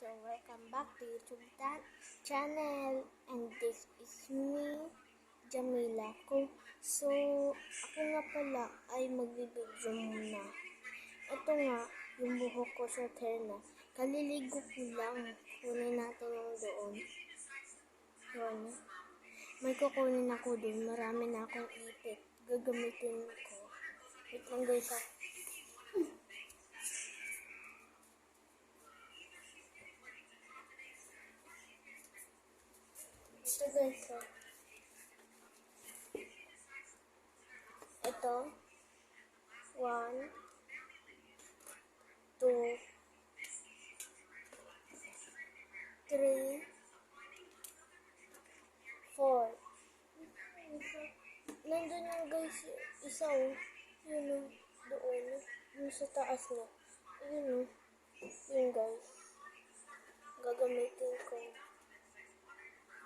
So, welcome back to YouTube channel. And this is me, Jamila ko. So, ako nga pala ay magbibidyo muna. Ito nga, yung buhok ko sa terna. Kaliligo ko lang. Kunin natin yung doon. Yun. May kukunin ako doon. Marami na akong ipit. Gagamitin ko. Wait lang guys ah. Ito guys ah. Ito. 1, 2, 3, 4. Nandun yung guys, isa oh. Yun oh, doon. Yung sa taas na. Yun oh. Yun guys. Gagamitin ko.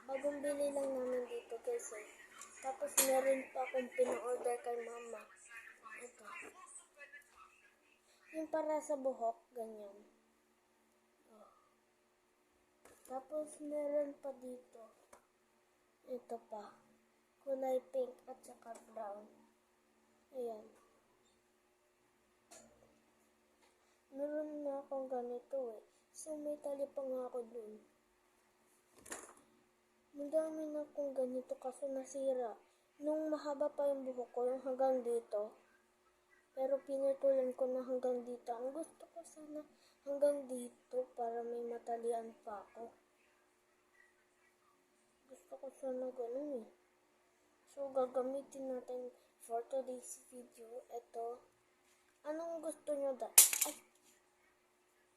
Bagong bili lang namin dito guys eh. Tapos meron pa akong pina-order kay mama. Ito. Yung para sa buhok, ganyan. Oh. Tapos meron pa dito. Ito pa. Kulay pink at saka brown. Ayan. Meron na akong ganito eh. So may tali pa nga ako dun. Madami na akong ganito kaso nasira. Nung mahaba pa yung buhok ko, yung hanggang dito. Pero pinutulan ko na hanggang dito. Ang gusto ko sana hanggang dito para may matalian pa ako. Gusto ko sana ganun eh. So gagamitin natin for today's video. Ito. Anong gusto nyo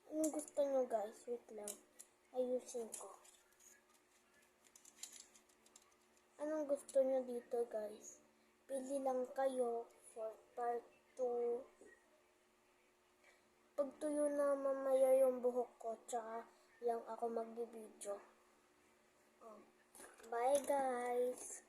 Anong gusto nyo guys? Wait lang. Ayusin ko. Anong gusto nyo dito guys? Pili lang kayo for part 2. Pag tuyo na mamaya yung buhok ko, tsaka lang ako magbibideo. Bye guys!